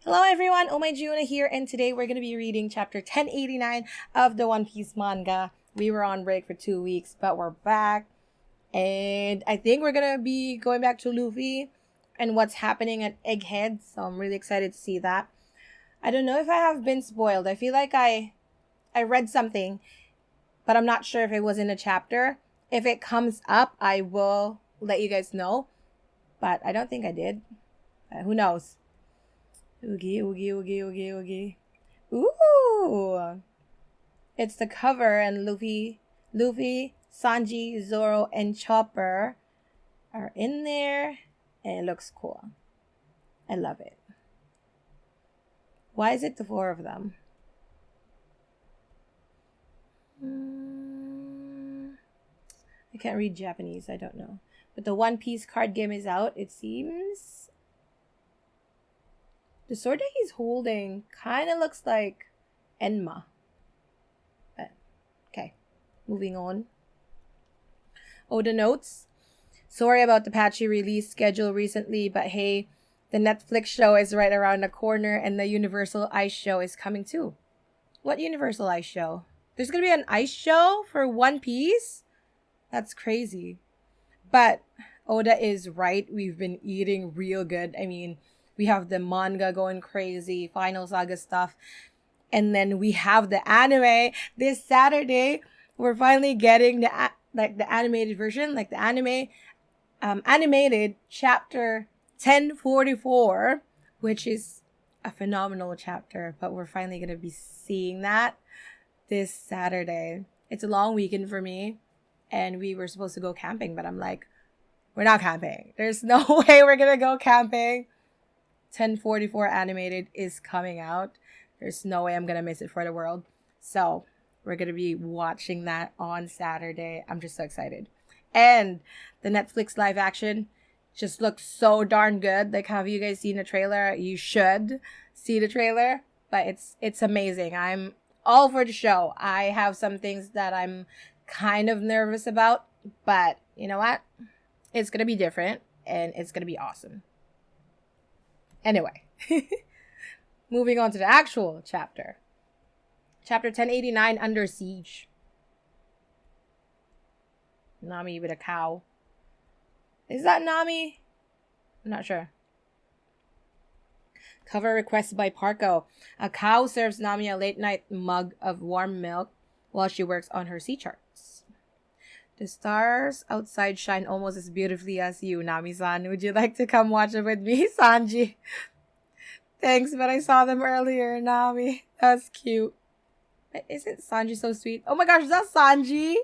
Hello everyone, Omg I here, and today we're going to be reading chapter 1089 of the One Piece manga. We were on break for 2 weeks, but we're back, and I think we're going to be going back to Luffy and what's happening at Egghead, so I'm really excited to see that. I don't know if I have been spoiled. I feel like I read something, but I'm not sure if it was in a chapter. If it comes up, I will let you guys know, but I don't think I did. Who knows? Oogie. Ooh! It's the cover, and Luffy, Sanji, Zoro, and Chopper are in there, and it looks cool. I love it. Why is it the 4 of them? I can't read Japanese, I don't know. But the One Piece card game is out, it seems. The sword that he's holding kind of looks like Enma. But, okay, moving on. Oh, the notes. Sorry about the patchy release schedule recently, but hey, the Netflix show is right around the corner and the Universal Ice show is coming too. What Universal Ice show? There's going to be an ice show for One Piece? That's crazy. But Oda is right. We've been eating real good. I mean, we have the manga going crazy, Final Saga stuff. And then we have the anime. This Saturday, we're finally getting the animated version, like the animated chapter 1044, which is a phenomenal chapter. But we're finally going to be seeing that this Saturday. It's a long weekend for me. And we were supposed to go camping, but I'm like, we're not camping. There's no way we're going to go camping. 1044 animated is coming out. There's no way I'm going to miss it for the world. So we're going to be watching that on Saturday. I'm just so excited. And the Netflix live action just looks so darn good. Like, have you guys seen the trailer? You should see the trailer. But it's amazing. I'm all for the show. I have some things that I'm kind of nervous about. But you know what? It's going to be different. And it's going to be awesome. Anyway, moving on to the actual chapter. Chapter 1089, Under Siege. Nami with a cow. Is that Nami? I'm not sure. Cover requested by Parko. A cow serves Nami a late night mug of warm milk while she works on her sea charts. The stars outside shine almost as beautifully as you, Nami-san. Would you like to come watch it with me, Sanji? Thanks, but I saw them earlier, Nami. That's cute. But isn't Sanji so sweet? Oh my gosh, is that Sanji?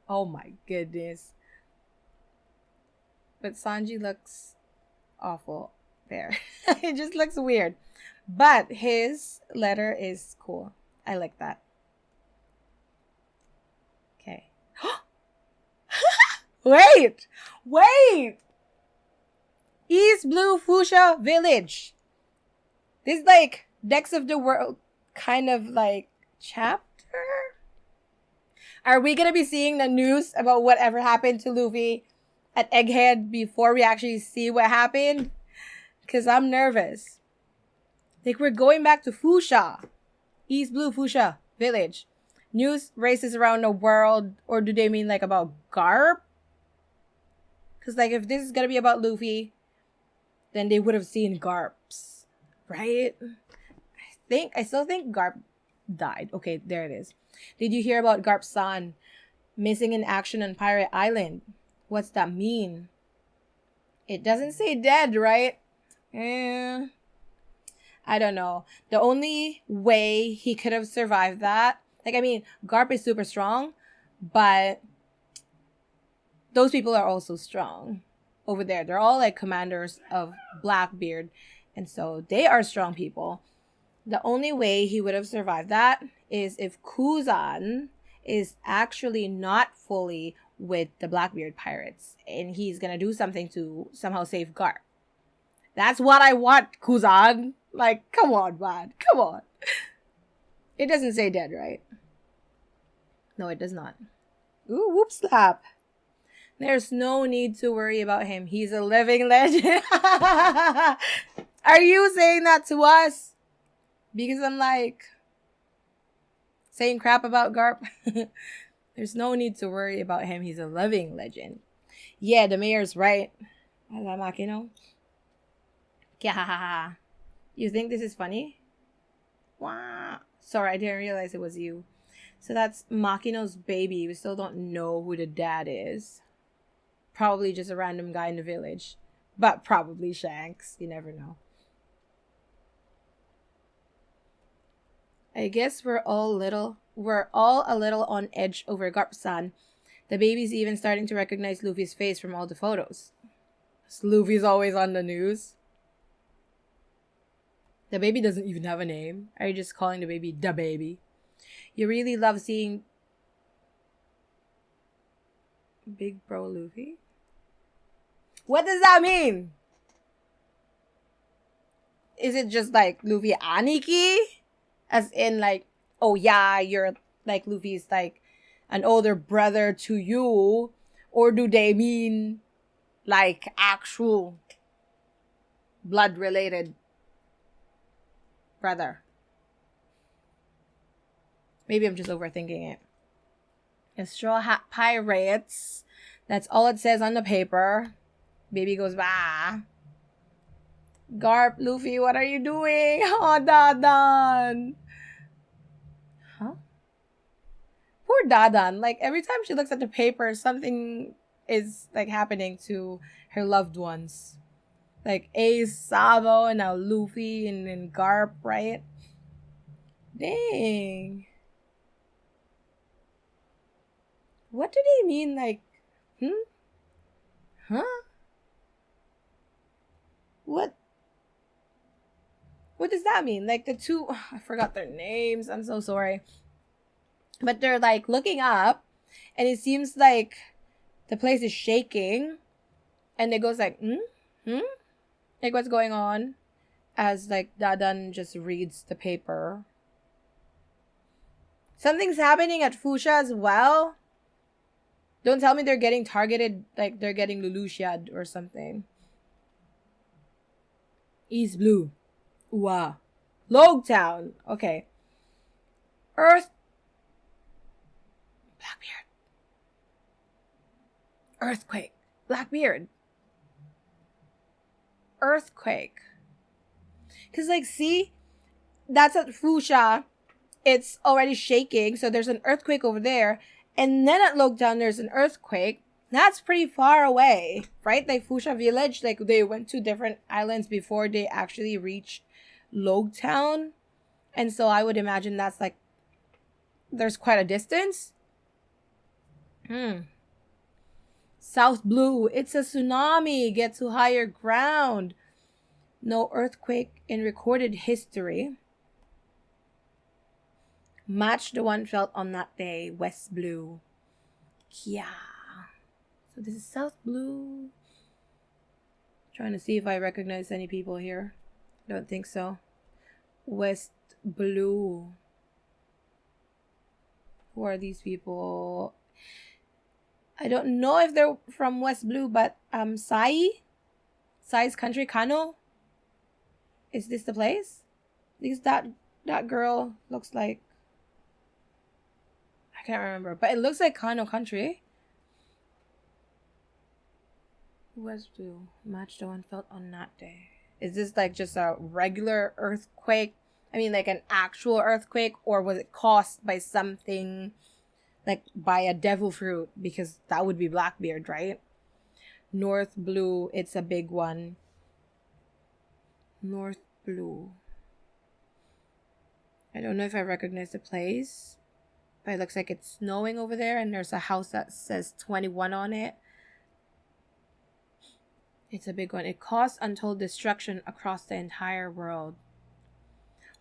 Oh my goodness. But Sanji looks awful there. It just looks weird. But his letter is cool. I like that. Okay. Wait! East Blue Fuchsia Village. This is like Decks of the World kind of like chapter? Are we gonna be seeing the news about whatever happened to Luffy at Egghead before we actually see what happened? Because I'm nervous. Like, we're going back to Fuchsia. East Blue Fuchsia Village. News races around the world, or do they mean like about Garp? Because like, if this is gonna be about Luffy, then they would have seen Garp's, right? I still think Garp died. Okay, there it is. Did you hear about Garp's son missing in action on Pirate Island? What's that mean? It doesn't say dead, right? I don't know. The only way he could have survived that, like, I mean, Garp is super strong, but those people are also strong over there. They're all like commanders of Blackbeard, and so they are strong people. The only way he would have survived that is if Kuzan is actually not fully with the Blackbeard pirates, and he's gonna do something to somehow save Garp. That's what I want, Kuzan. Like, come on, man. Come on. It doesn't say dead, right? No, it does not. Ooh, whoop slap. There's no need to worry about him. He's a living legend. Are you saying that to us? Because I'm like saying crap about Garp. There's no need to worry about him. He's a living legend. Yeah, the mayor's right. Makino. Yeah. You think this is funny? Wow. Sorry, I didn't realize it was you. So that's Makino's baby. We still don't know who the dad is. Probably just a random guy in the village. But probably Shanks. You never know. I guess we're all a little on edge over Garp-san. The baby's even starting to recognize Luffy's face from all the photos. Luffy's always on the news. The baby doesn't even have a name. Are you just calling the baby the baby? You really love seeing Big Bro Luffy? What does that mean? Is it just like Luffy Aniki? As in like, oh yeah, you're like Luffy's like an older brother to you? Or do they mean like actual blood related brother? Maybe I'm just overthinking it. The Straw Hat Pirates. That's all it says on the paper. Baby goes, bah. Garp, Luffy, what are you doing? Oh, Dadan. Huh? Poor Dadan. Like, every time she looks at the paper, something is, like, happening to her loved ones. Like, Ace, Sabo, and now Luffy, and then Garp, right? Dang. What do they mean, like, Huh? What does that mean? Like the two, I forgot their names. I'm so sorry. But they're like looking up and it seems like the place is shaking and it goes like, Like what's going on? As like Dadan just reads the paper. Something's happening at Fusha as well. Don't tell me they're getting targeted, like they're getting Lelouchia'd or something. East Blue. Wow. Logtown. Okay. Earth. Blackbeard. Earthquake. Blackbeard. Earthquake. Because, like, see? That's at Fusha. It's already shaking. So there's an earthquake over there. And then at Logtown, there's an earthquake. That's pretty far away, right? Like Fusha Village, like they went to different islands before they actually reached Logtown. And so I would imagine that's like, there's quite a distance. South Blue, it's a tsunami. Get to higher ground. No earthquake in recorded history. Match the one felt on that day. West Blue. Yeah. So this is South Blue. Trying to see if I recognize any people here. Don't think so. West Blue. Who are these people? I don't know if they're from West Blue, but Sai's country, Kano. Is this the place? Because that girl looks like, I can't remember, but it looks like Kano country. West Blue. Match the one felt on that day. Is this like just a regular earthquake? I mean, like an actual earthquake, or was it caused by something, like by a devil fruit? Because that would be Blackbeard, right? North Blue, it's a big one. North Blue. I don't know if I recognize the place, but it looks like it's snowing over there, and there's a house that says 21 on it. It's a big one. It caused untold destruction across the entire world.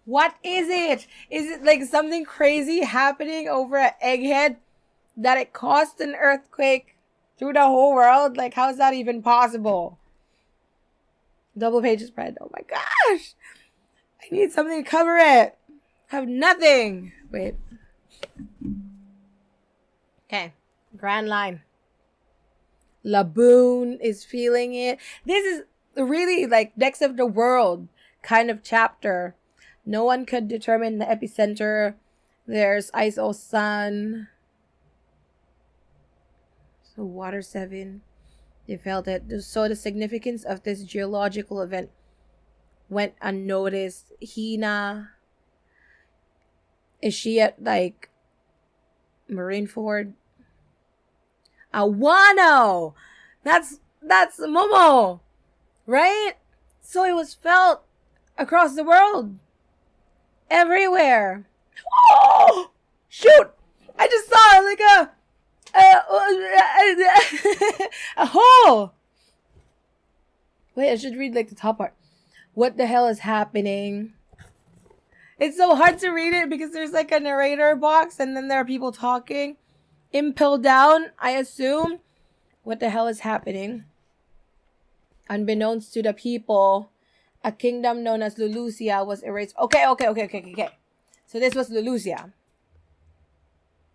What is it? Is it like something crazy happening over at Egghead that it caused an earthquake through the whole world? Like, how is that even possible? Double page spread. Oh my gosh. I need something to cover it. I have nothing. Wait. Okay. Grand line. Laboon is feeling it. This is, really like next of the world kind of chapter. No one could determine the epicenter. There's ISO sun. So water 7. They felt it. So the significance of this geological event went unnoticed. Hina. Is she at like Marineford? Awano! That's Momo! Right? So it was felt across the world. Everywhere. Oh! Shoot! I just saw like a hole! Wait, I should read like the top part. What the hell is happening? It's so hard to read it because there's like a narrator box and then there are people talking. Impel down, I assume. What the hell is happening? Unbeknownst to the people, a kingdom known as Lulusia was erased. Okay. So this was Lulusia.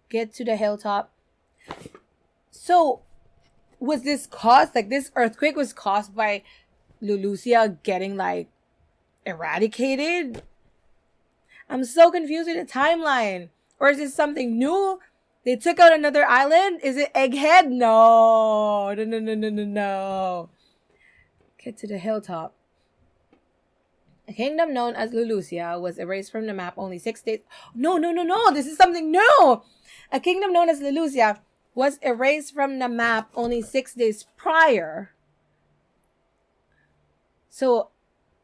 Get to the hilltop. So, was this caused, like this earthquake was caused by Lulusia getting like eradicated? I'm so confused with the timeline. Or is this something new? They took out another island? Is it Egghead? No. Get to the hilltop. A kingdom known as Lulusia was erased from the map only 6 days. No. This is something new. A kingdom known as Lulusia was erased from the map only 6 days prior. So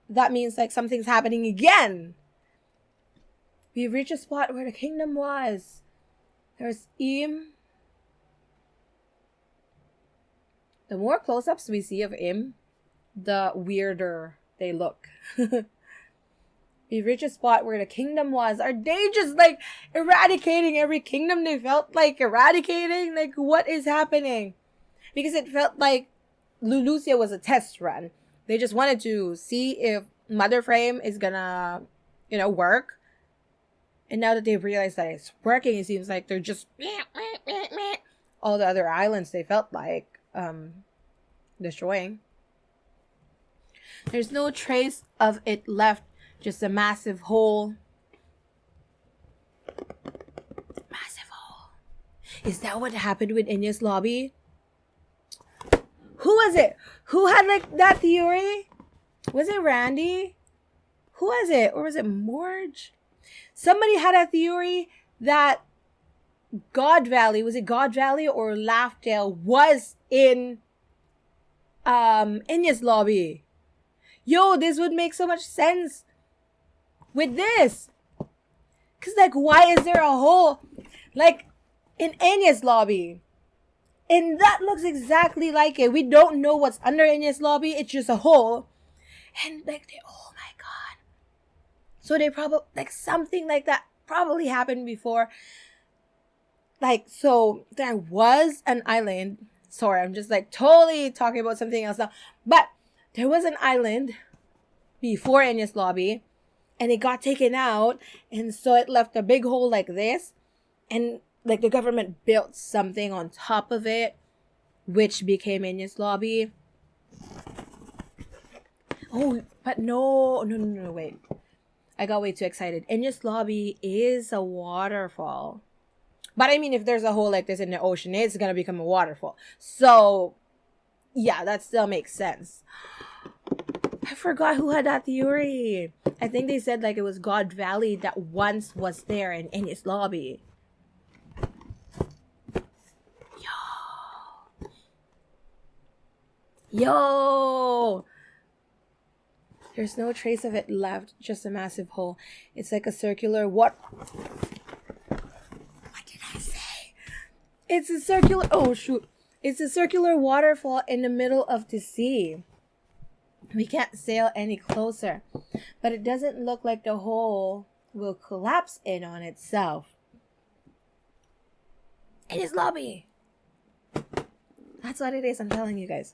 that means like something's happening again. We've reached a spot where the kingdom was. There's Im. The more close-ups we see of Im, the weirder they look. We've reached a spot where the kingdom was. Are they just like eradicating every kingdom they felt like eradicating? Like, what is happening? Because it felt like Lulusia was a test run. They just wanted to see if Mother Frame is gonna, work. And now that they've realized that it's working, it seems like they're just all the other islands they felt like destroying. There's no trace of it left, just a massive hole. Massive hole. Is that what happened with Enies Lobby? Who was it? Who had like that theory? Was it Randy? Who was it? Or was it Morge? Somebody had a theory that God Valley, was it God Valley or Laughdale, was in Enies Lobby. Yo, this would make so much sense with this. Because, like, why is there a hole, like, in Enies Lobby? And that looks exactly like it. We don't know what's under Enies Lobby. It's just a hole. And, like, oh my God. So they probably, like, something like that probably happened before. Like, so there was an island. Sorry, I'm just, like, totally talking about something else now. But there was an island before Enies Lobby. And it got taken out. And so it left a big hole like this. And, like, the government built something on top of it, which became Enies Lobby. Oh, but no, wait. I got way too excited. Enies Lobby is a waterfall. But I mean, if there's a hole like this in the ocean, it's going to become a waterfall. So, yeah, that still makes sense. I forgot who had that theory. I think they said, like, it was God Valley that once was there in Enies Lobby. Yo! There's no trace of it left, just a massive hole. It's like a circular what did I say? It's a circular, oh shoot. It's a circular waterfall in the middle of the sea. We can't sail any closer. But it doesn't look like the hole will collapse in on itself. Enies Lobby! That's what it is, I'm telling you guys.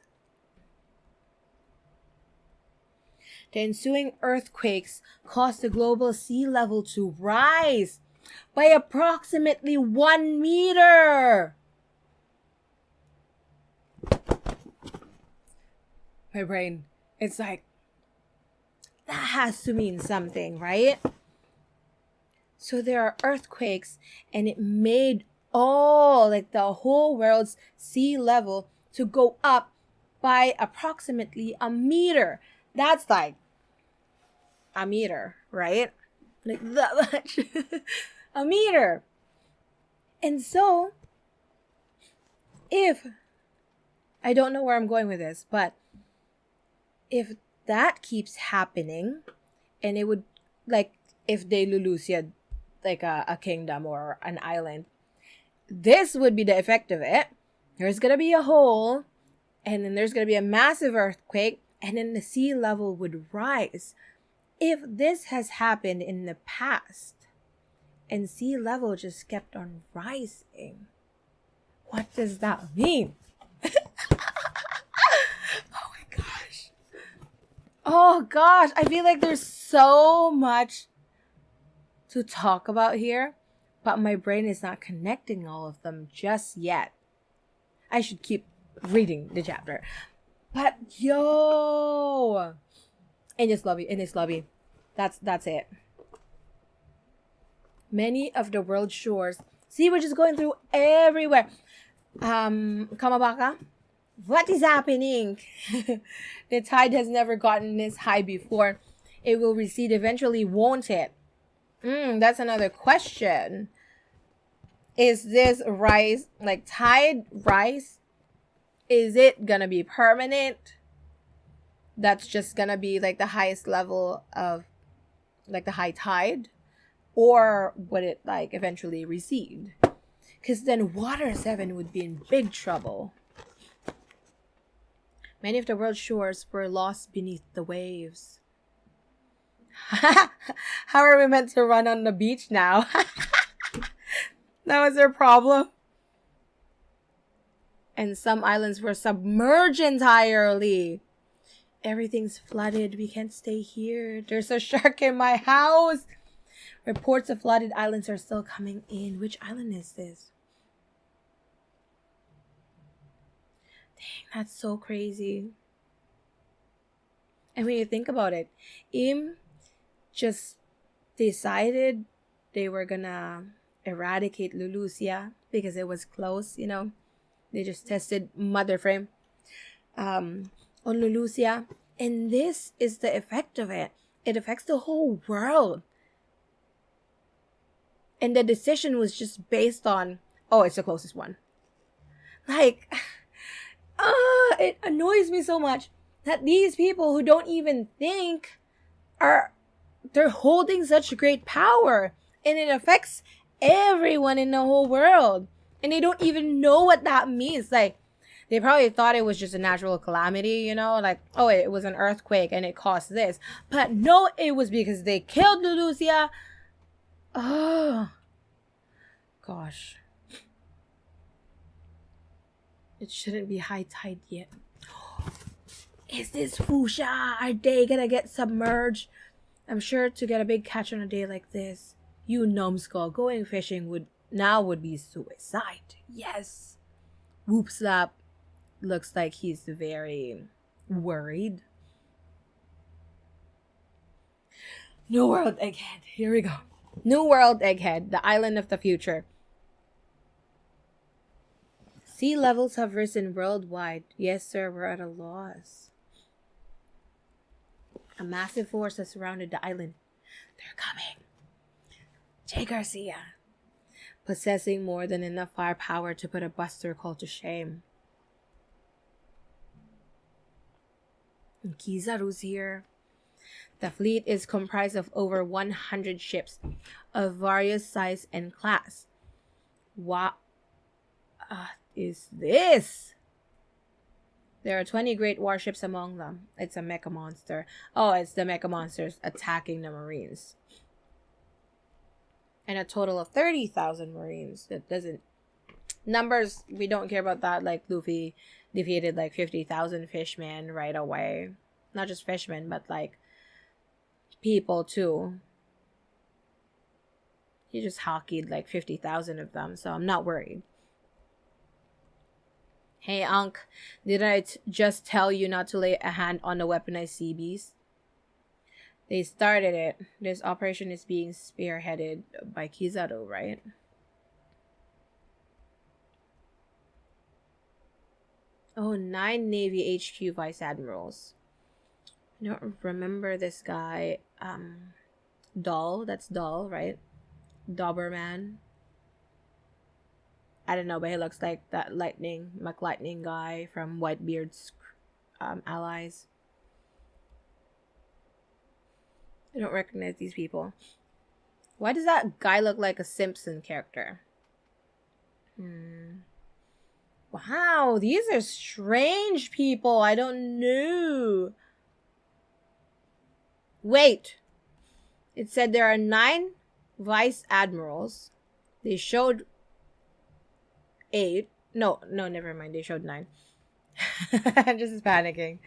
The ensuing earthquakes caused the global sea level to rise by approximately 1 meter. My brain It's like, that has to mean something, right? So there are earthquakes, and it made the whole world's sea level to go up by approximately a meter. That's like a meter, right? Like that much. A meter. And so, if, I don't know where I'm going with this, but if that keeps happening, and it would, like, if they Lulusia like a kingdom or an island, this would be the effect of it. There's gonna be a hole, and then there's gonna be a massive earthquake, and then the sea level would rise. If this has happened in the past, and sea level just kept on rising, what does that mean? Oh my gosh. Oh gosh, I feel like there's so much to talk about here, but my brain is not connecting all of them just yet. I should keep reading the chapter. But yo, Enies Lobby. That's it. Many of the world's shores. See, we're just going through everywhere. Kamabaka, what is happening? The tide has never gotten this high before. It will recede eventually, won't it? That's another question. Is this rise, like tide rise, is it gonna be permanent? That's just gonna be like the highest level of like the high tide? Or would it like eventually recede? Because then Water 7 would be in big trouble. Many of the world's shores were lost beneath the waves. How are we meant to run on the beach now? That was their problem. And some islands were submerged entirely. Everything's flooded. We can't stay here. There's a shark in my house. Reports of flooded islands are still coming in. Which island is this? Dang, that's so crazy. And when you think about it, Im just decided they were gonna eradicate Lulusia because it was close, you know. They just tested mother frame on Lulusia. And this is the effect of it. It affects the whole world. And the decision was just based on, oh, it's the closest one. Like, it annoys me so much that these people who don't even think they're holding such great power. And it affects everyone in the whole world. And they don't even know what that means. Like, they probably thought it was just a natural calamity, you know? Like, oh, it was an earthquake and it caused this. But no, it was because they killed Lulusia. Oh, gosh. It shouldn't be high tide yet. Is this Fuchsia? Are they gonna get submerged? I'm sure to get a big catch on a day like this, you numbskull, going fishing would be suicide. Yes. Whoop Slap looks like he's very worried. New World Egghead. Here we go. New World Egghead, the island of the future. Sea levels have risen worldwide. Yes, sir, we're at a loss. A massive force has surrounded the island. They're coming. Jay Garcia. Possessing more than enough firepower to put a buster call to shame. And Kizaru's here. The fleet is comprised of over 100 ships of various size and class. What is this? There are 20 great warships among them. It's a mecha monster. Oh, it's the mecha monsters attacking the Marines. And a total of 30,000 Marines. That doesn't... Numbers, we don't care about that. Like, Luffy defeated like 50,000 fishmen right away. Not just fishmen, but like people too. He just hockeyed like 50,000 of them, so I'm not worried. Hey, Unc, did I just tell you not to lay a hand on the weaponized sea beast? They started it. This operation is being spearheaded by Kizaru, right? Oh, 9 Navy HQ Vice Admirals. I don't remember this guy. Doll. That's Doll, right? Doberman. I don't know, but he looks like that McLightning guy from Whitebeard's allies. I don't recognize these people. Why does that guy look like a Simpson character? Wow, these are strange people. I don't know. Wait. It said there are 9 vice admirals. They showed 8. No, never mind. They showed 9. I'm just panicking.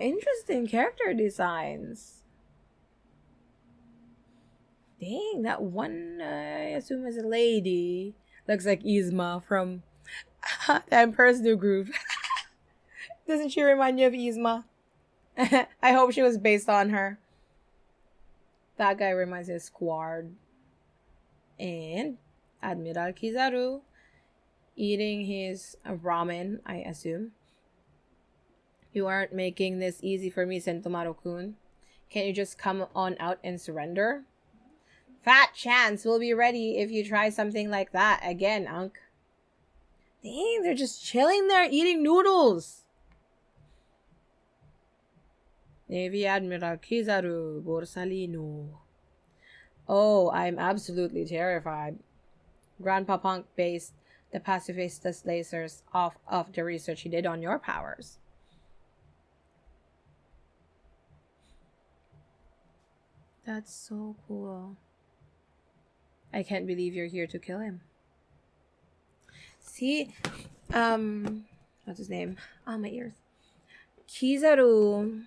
Interesting character designs. Dang, that one I assume is a lady. Looks like Yzma from the Emperor's New Groove. Doesn't she remind you of Yzma? I hope she was based on her. That guy reminds me of Squard. And Admiral Kizaru eating his ramen, I assume. You aren't making this easy for me, Sentomaru-kun. Can't you just come on out and surrender? Fat chance we'll be ready if you try something like that again, Unc. Dang, they're just chilling there eating noodles. Navy Admiral Kizaru Borsalino. Oh, I'm absolutely terrified. Grandpa Punk based the pacifistas lasers off of the research he did on your powers. That's so cool. I can't believe you're here to kill him. See, what's his name? Oh, my ears. Kizaru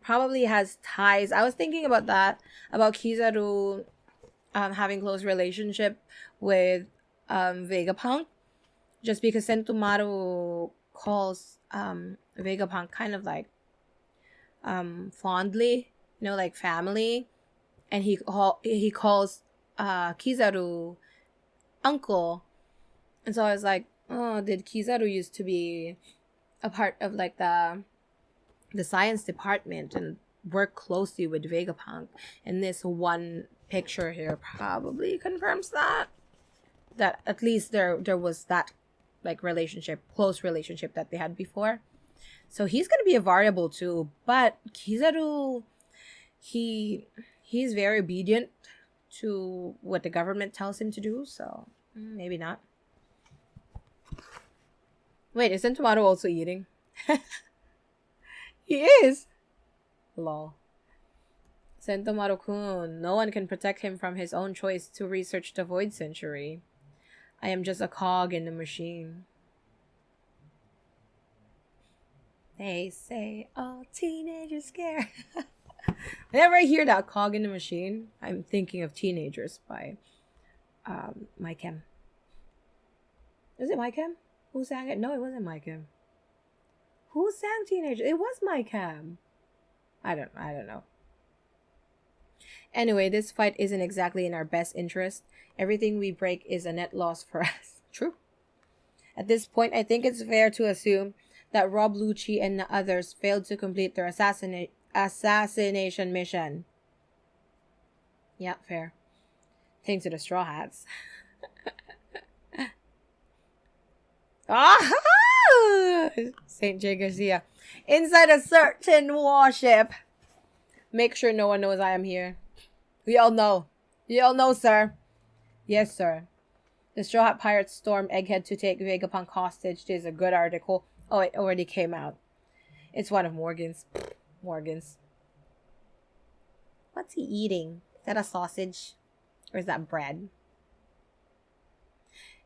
probably has ties. I was thinking about that, about Kizaru having close relationship with Vegapunk, just because Sentomaru calls Vegapunk kind of like fondly, like family, and he calls Kizaru uncle. And so I was like, oh, did Kizaru used to be a part of like the science department and work closely with Vegapunk? And this one picture here probably confirms that at least there was that like close relationship that they had before. So he's gonna be a variable too. But Kizaru, he's very obedient to what the government tells him to do, so maybe not. Wait, isn't Tomato also eating? He is. Lol. Sentomaru-kun, no one can protect him from his own choice to research the Void Century. I am just a cog in the machine. They say all teenagers scare. Whenever I hear that cog in the machine, I'm thinking of Teenagers by My Chem. Is it My Chem? Who sang it? No, it wasn't My Chem. Who sang Teenagers? It was My Chem. I don't know. Anyway, this fight isn't exactly in our best interest. Everything we break is a net loss for us. True. At this point, I think it's fair to assume that Rob Lucci and the others failed to complete their assassination mission. Yeah, fair. Thanks to the Straw Hats. St. J. Garcia. Inside a certain warship. Make sure no one knows I am here. We all know. You all know, sir. Yes, sir. The Straw Hat Pirates storm Egghead to take Vegapunk hostage. There's a good article. Oh, it already came out. It's one of Morgan's. What's he eating? Is that a sausage? Or is that bread?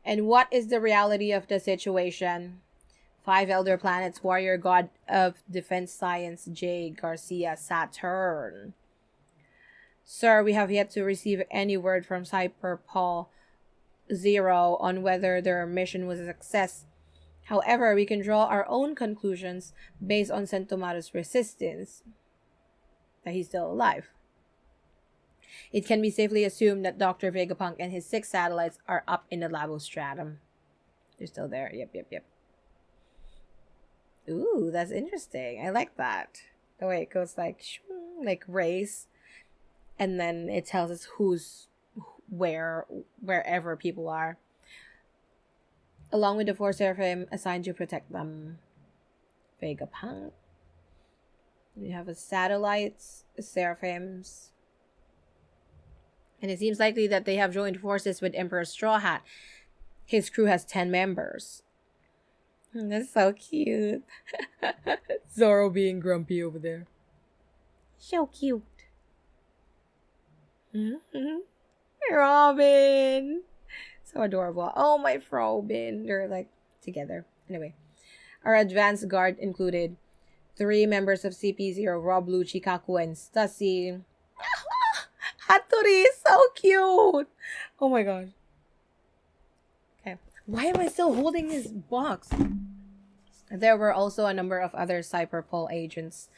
And what is the reality of the situation? 5 Elder Planets, Warrior God of Defense Science, J. Garcia, Saturn. Sir, we have yet to receive any word from Cyper Paul zero on whether their mission was a success. However, we can draw our own conclusions based on Sentomaru's resistance that he's still alive. It can be safely assumed that Dr. Vegapunk and his 6 satellites are up in the labostratum. They're still there. Yep. Ooh, that's interesting. I like that. The way it goes like race, and then it tells us who's wherever people are. Along with the 4 Seraphim assigned to protect them. Vegapunk. We have a satellites, Seraphims. And it seems likely that they have joined forces with Emperor Straw Hat. His crew has 10 members. That's so cute. Zoro being grumpy over there. So cute. Robin. So adorable. Oh, my Robin. They're like together. Anyway. Our advanced guard included 3 members of CP0, Rob, Blue, Chikaku, and Stussy. Hattori is so cute. Oh my god. Okay. Why am I still holding this box? There were also a number of other Cyberpol agents.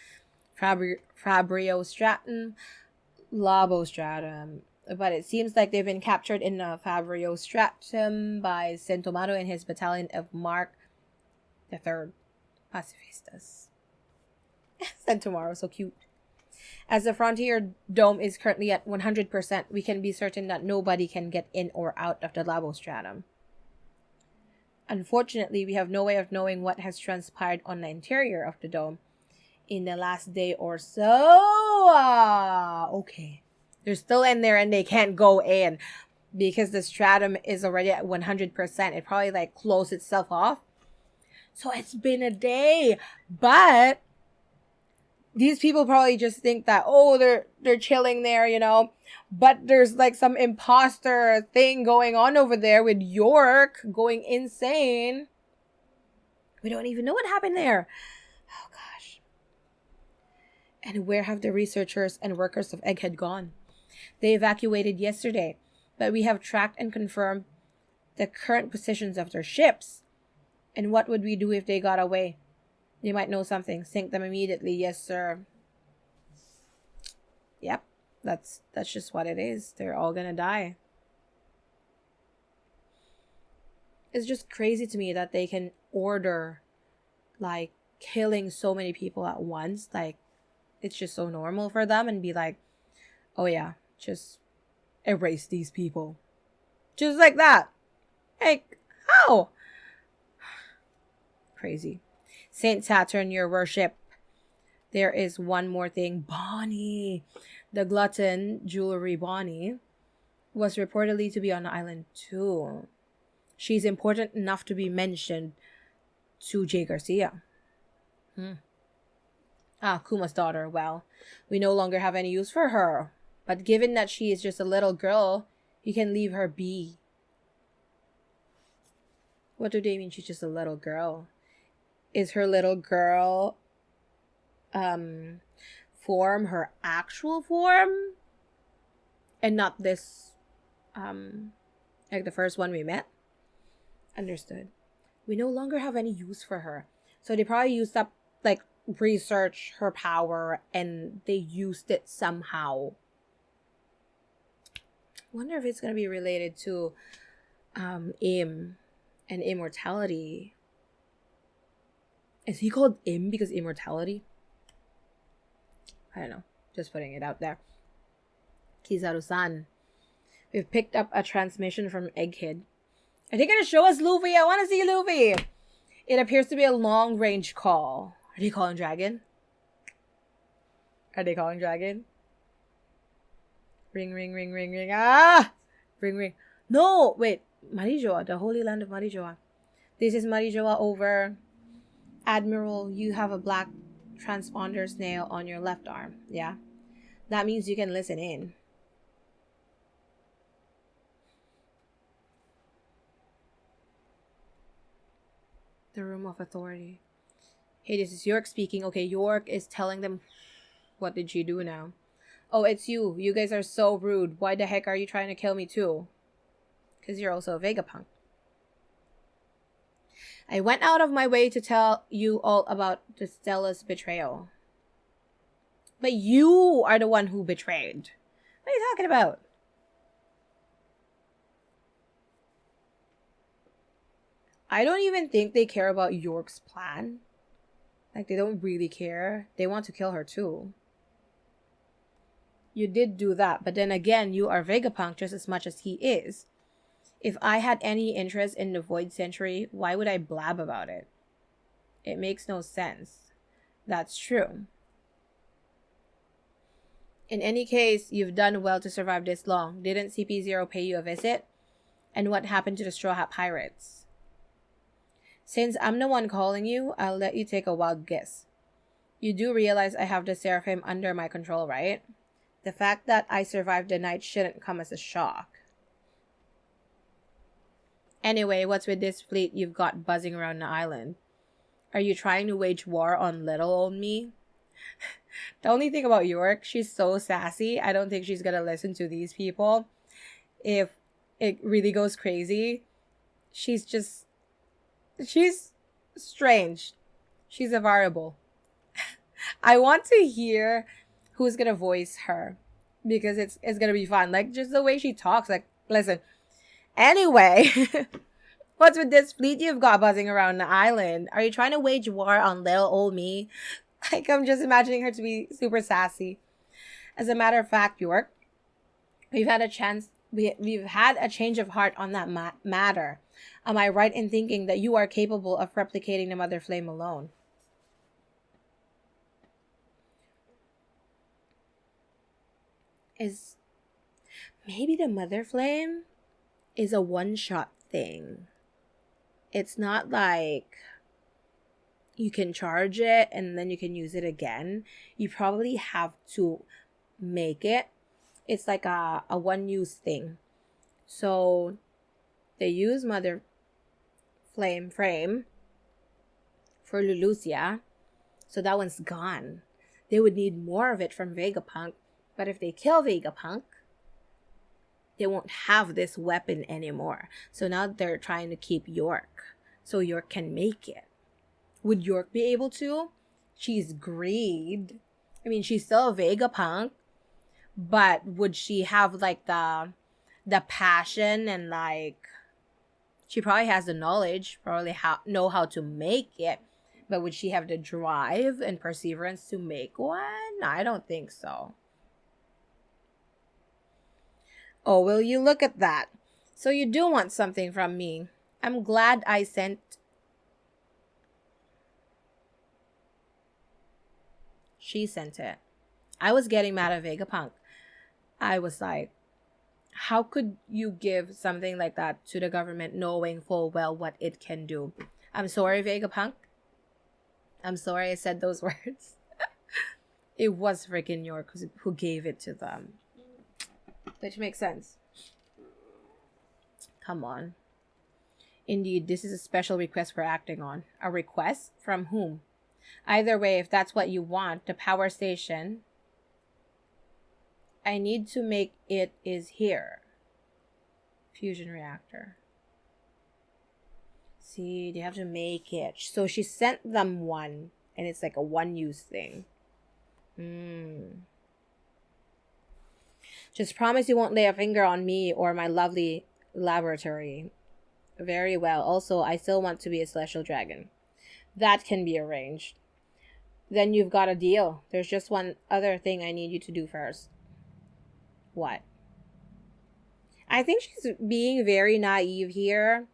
Fabrio Stratum, Labostratum. But it seems like they've been captured in Fabrio Stratum by Sentomaru and his battalion of Mark III Pacifistas. Sentomaru, so cute. As the Frontier Dome is currently at 100%, we can be certain that nobody can get in or out of the labostratum. Unfortunately, we have no way of knowing what has transpired on the interior of the dome in the last day or so. Okay. They're still in there and they can't go in because the stratum is already at 100%. It probably like closed itself off. So it's been a day. But these people probably just think that, oh, they're chilling there, you know. But there's like some imposter thing going on over there with York going insane. We don't even know what happened there. Oh, gosh. And where have the researchers and workers of Egghead gone? They evacuated yesterday, but we have tracked and confirmed the current positions of their ships. And what would we do if they got away? They might know something. Sink them immediately. Yes, sir. Yep. That's just what it is. They're all gonna die. It's just crazy to me that they can order like killing so many people at once. Like it's just so normal for them and be like, oh yeah, just erase these people. Just like that. Like, how? Crazy. Saint Saturn, your worship. There is one more thing. Bonnie, the glutton jewelry Bonnie, was reportedly to be on the island too. She's important enough to be mentioned to Jay Garcia. Kuma's daughter. Well, we no longer have any use for her. But given that she is just a little girl, you can leave her be. What do they mean she's just a little girl? Is her little girl form her actual form? And not this like the first one we met? Understood. We no longer have any use for her. So they probably used up like research her power and they used it somehow. Wonder if it's gonna be related to Im and immortality. Is he called Im because immortality? I don't know. Just putting it out there. Kizaru-san. We've picked up a transmission from Egghead. Are they going to show us Luffy? I want to see Luffy. It appears to be a long-range call. Are they calling Dragon? Are they calling Dragon? Ring, ring, ring, ring, ring. Ah! Ring, ring. No! Wait. Marijoa. The Holy Land of Marijoa. This is Marijoa over. Admiral, you have a black transponder snail on your left arm. Yeah? That means you can listen in. The Room of Authority. Hey, this is York speaking. Okay, York is telling them... What did she do now? Oh, it's you. You guys are so rude. Why the heck are you trying to kill me too? Because you're also a Vegapunk. I went out of my way to tell you all about the Stella's betrayal. But you are the one who betrayed. What are you talking about? I don't even think they care about York's plan. Like, they don't really care. They want to kill her too. You did do that, but then again, you are Vegapunk just as much as he is. If I had any interest in the Void Century, why would I blab about it? It makes no sense. That's true. In any case, you've done well to survive this long. Didn't CP0 pay you a visit? And what happened to the Straw Hat Pirates? Since I'm the one calling you, I'll let you take a wild guess. You do realize I have the Seraphim under my control, right? The fact that I survived the night shouldn't come as a shock. Anyway, what's with this fleet you've got buzzing around the island? Are you trying to wage war on little old me? The only thing about York, she's so sassy. I don't think she's gonna listen to these people. If it really goes crazy, she's strange. She's a variable. I want to hear who's gonna voice her, because it's gonna be fun. Like, just the way she talks. Like, listen. Anyway, what's with this fleet you've got buzzing around the island? Are you trying to wage war on little old me? Like, I'm just imagining her to be super sassy. As a matter of fact, York, we've had a change of heart on that matter. Am I right in thinking that you are capable of replicating the Mother Flame alone? Maybe the Mother Flame is a one-shot thing. It's not like you can charge it and then you can use it again. You probably have to make it. It's like a one-use thing. So they use Mother Flame frame for Lulusia. So that one's gone. They would need more of it from Vegapunk. But if they kill Vegapunk, they won't have this weapon anymore. So now they're trying to keep York, so York can make it. Would York be able to? She's greed. I mean, she's still a Vegapunk, but would she have like the passion and like, she probably has the knowledge, probably know how to make it, but would she have the drive and perseverance to make one? I don't think so. Oh, will you look at that? So you do want something from me. I'm glad I sent... She sent it. I was getting mad at Vegapunk. I was like, how could you give something like that to the government knowing full well what it can do? I'm sorry, Vegapunk. I'm sorry I said those words. It was freaking York who gave it to them. Which makes sense. Come on. Indeed, this is a special request we're acting on. A request? From whom? Either way, if that's what you want, the power station I need to make it is here. Fusion reactor. See, they have to make it. So she sent them one, and it's like a one-use thing. Just promise you won't lay a finger on me or my lovely laboratory. Very well. Also, I still want to be a celestial dragon. That can be arranged. Then you've got a deal. There's just one other thing I need you to do first. What? I think she's being very naive here.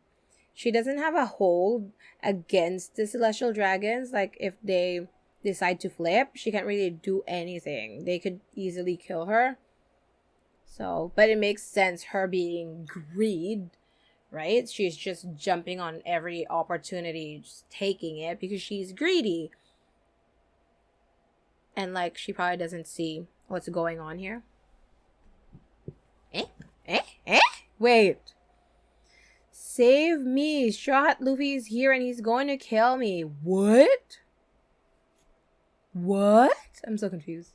She doesn't have a hold against the celestial dragons. Like, if they decide to flip, she can't really do anything. They could easily kill her. So, but it makes sense, her being greed, right? She's just jumping on every opportunity, just taking it because she's greedy. And like, she probably doesn't see what's going on here. Wait. Save me. Straw Hat Luffy is here and he's going to kill me. What? I'm so confused.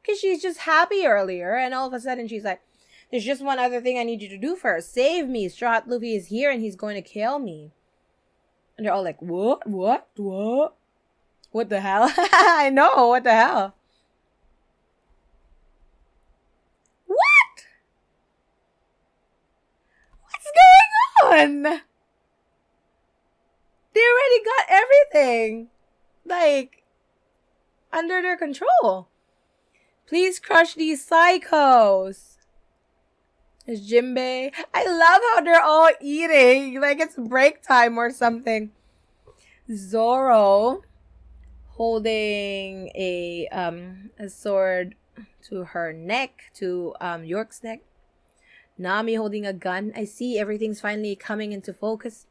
Because she's just happy earlier, and all of a sudden she's like, There's just one other thing I need you to do first. Save me. Straw Hat Luffy is here and he's going to kill me. And they're all like, what? What? What? What the hell? I know, what the hell? What? What's going on? They already got everything, like, under their control. Please crush these psychos. There's Jinbei. I love how they're all eating, like it's break time or something. Zoro holding a sword to her neck, to York's neck. Nami holding a gun. I see everything's finally coming into focus.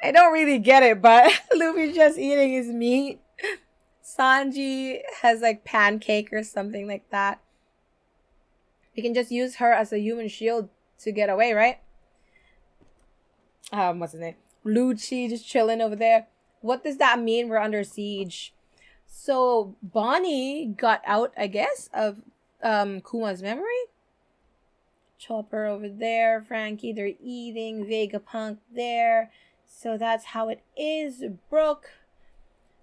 I don't really get it, but Luffy's just eating his meat. Sanji has like pancake or something like that. We can just use her as a human shield to get away, right? What's his name? Lucci just chilling over there. What does that mean? We're under siege. So Bonnie got out, I guess, of Kuma's memory. Chopper over there. Frankie, they're eating. Vegapunk there. So that's how it is. Brooke.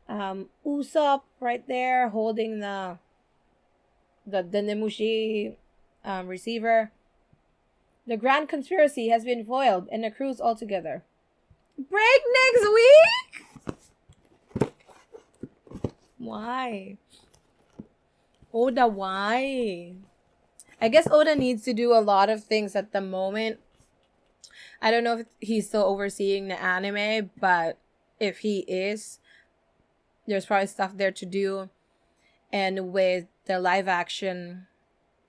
Usopp right there holding the Nemushi receiver. The grand conspiracy has been foiled and the crew's all together. Break next week? Why? Oda, why? I guess Oda needs to do a lot of things at the moment. I don't know if he's still overseeing the anime, but if he is, there's probably stuff there to do. And with the live action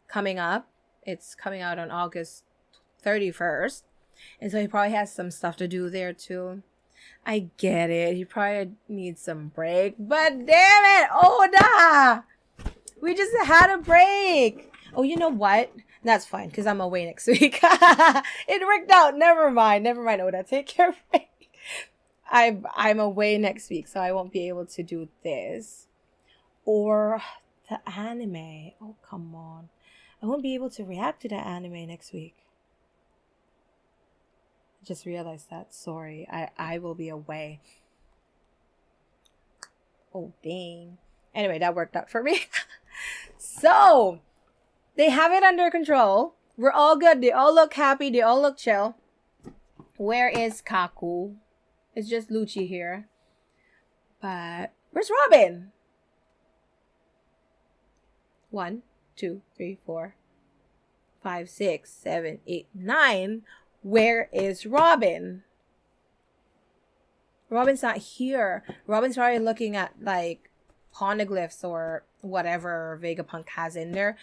coming up, it's coming out on August 31st. And so he probably has some stuff to do there too. I get it. He probably needs some break. But damn it, Oda! We just had a break. Oh, you know what? That's fine, because I'm away next week. It worked out. Never mind, Oda. Take care of me. I'm away next week, so I won't be able to do this. Or the anime. Oh, come on. I won't be able to react to the anime next week. I just realized that. Sorry. I will be away. Oh, dang. Anyway, that worked out for me. So, they have it under control. We're all good. They all look happy. They all look chill. Where is Kaku? It's just Lucci here. But where's Robin? 1, 2, 3, 4, 5, 6, 7, 8, 9. Where is Robin? Robin's not here. Robin's probably looking at like poneglyphs or whatever Vegapunk has in there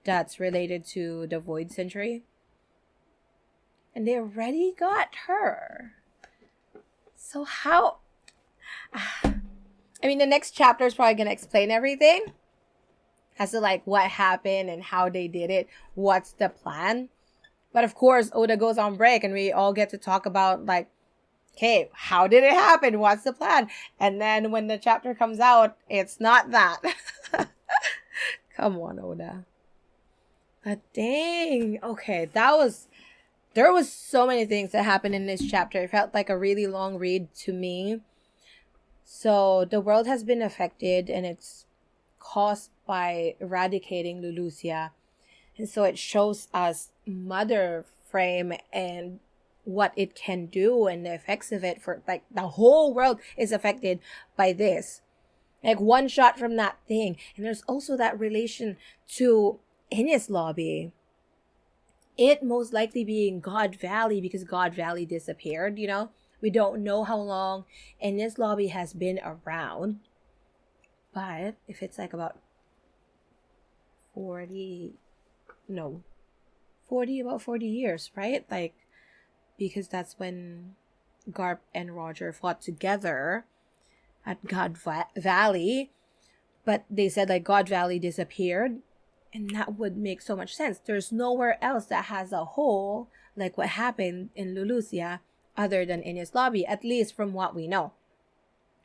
that's related to the Void Century. And they already got her. So how... I mean, the next chapter is probably going to explain everything. As to like what happened and how they did it. What's the plan? But of course, Oda goes on break and we all get to talk about like, okay, how did it happen? What's the plan? And then when the chapter comes out, it's not that. Come on, Oda. But dang. Okay, there was so many things that happened in this chapter. It felt like a really long read to me. So the world has been affected and it's caused by eradicating Lulusia. And so it shows us Mother Frame and what it can do and the effects of it for like the whole world is affected by this. Like one shot from that thing. And there's also that relation to Enies Lobby. It most likely being God Valley because God Valley disappeared, you know. We don't know how long Enies Lobby has been around. But if it's like about 40 years, right? Like, because that's when Garp and Roger fought together at God Valley. But they said like God Valley disappeared. And that would make so much sense. There's nowhere else that has a hole like what happened in Lulusia other than Enies Lobby, at least from what we know.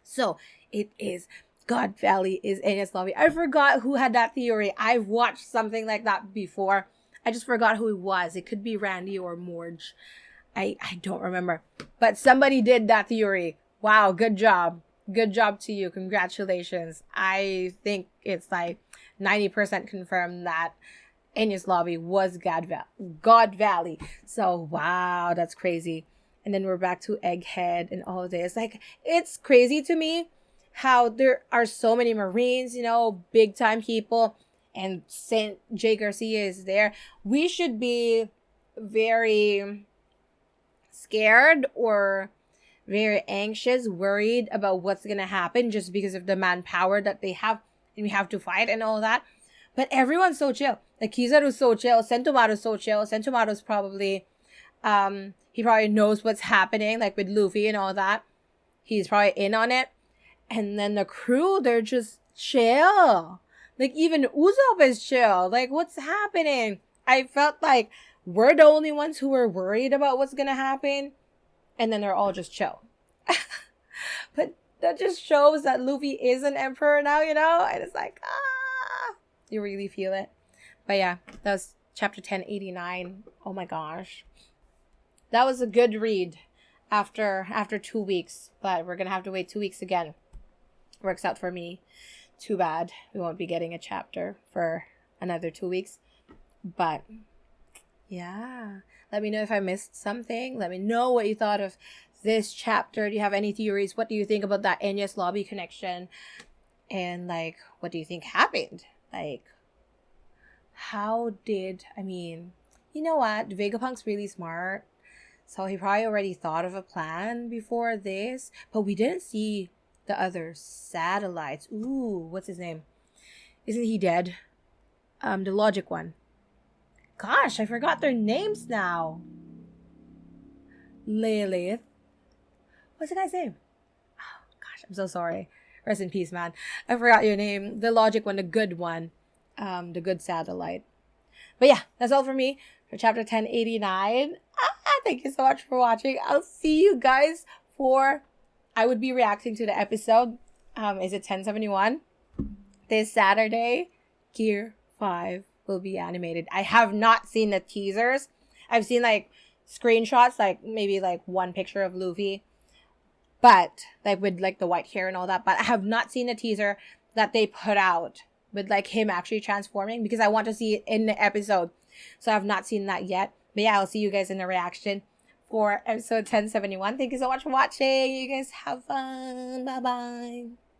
So it is God Valley is Enies Lobby. I forgot who had that theory. I've watched something like that before. I just forgot who it was. It could be Randy or Morge. I don't remember. But somebody did that theory. Wow, good job. Good job to you. Congratulations. I think it's like 90% confirmed that Enies Lobby was God Valley. So, wow, that's crazy. And then we're back to Egghead and all of this. Like, it's crazy to me how there are so many Marines, you know, big time people, and Saint J. Garcia is there. We should be very scared or very anxious, worried about what's gonna happen just because of the manpower that they have and we have to fight and all that. But everyone's so chill. Like, Kizaru's so chill. Sentomaru's so chill. Sentomaru's probably, he probably knows what's happening, like with Luffy and all that. He's probably in on it. And then the crew, they're just chill. Like, even Usopp is chill. Like, what's happening? I felt like we're the only ones who were worried about what's gonna happen. And then they're all just chill. But that just shows that Luffy is an emperor now, you know? And it's like, you really feel it. But yeah, that was chapter 1089. Oh my gosh. That was a good read after 2 weeks. But we're going to have to wait 2 weeks again. Works out for me. Too bad. We won't be getting a chapter for another 2 weeks. But yeah. Let me know if I missed something. Let me know what you thought of this chapter. Do you have any theories? What do you think about that Enies Lobby connection? And like, what do you think happened? Like, you know what? Vegapunk's really smart. So he probably already thought of a plan before this. But we didn't see the other satellites. Ooh, what's his name? Isn't he dead? The logic one. Gosh, I forgot their names now. Lilith. What's the guy's name? Oh, gosh, I'm so sorry. Rest in peace, man. I forgot your name. The logic one, the good one. The good satellite. But yeah, that's all for me for chapter 1089. Thank you so much for watching. I'll see you guys I would be reacting to the episode. Is it 1071? This Saturday, Gear 5 will be animated. I have not seen the teasers. I've seen like screenshots, like maybe like one picture of Luffy, but like with like the white hair and all that. But I have not seen the teaser that they put out with like him actually transforming, because I want to see it in the episode. So I have not seen that yet. But yeah, I'll see you guys in the reaction for episode 1071. Thank you so much for watching. You guys have fun. Bye bye.